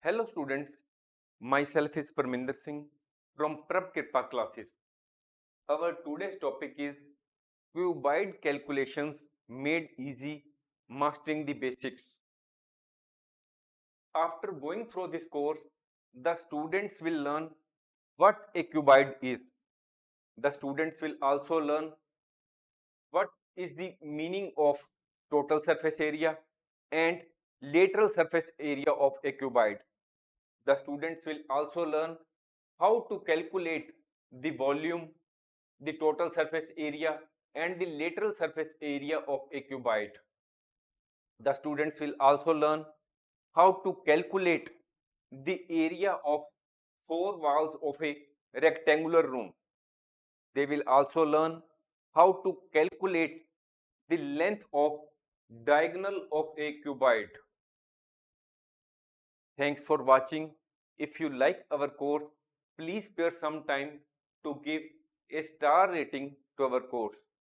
Hello students, myself is Parminder Singh from Prab Kripa classes. Our today's topic is Cuboid calculations made easy, mastering the basics. After going through this course, the students will learn what a cuboid is. The students will also learn what is the meaning of total surface area and lateral surface area of a cuboid. The students will also learn how to calculate the volume, the total surface area and the lateral surface area of a cuboid. The students will also learn how to calculate the area of four walls of a rectangular room. They will also learn how to calculate the length of diagonal of a cuboid. Thanks for watching. If you like our course, please spare some time to give a star rating to our course.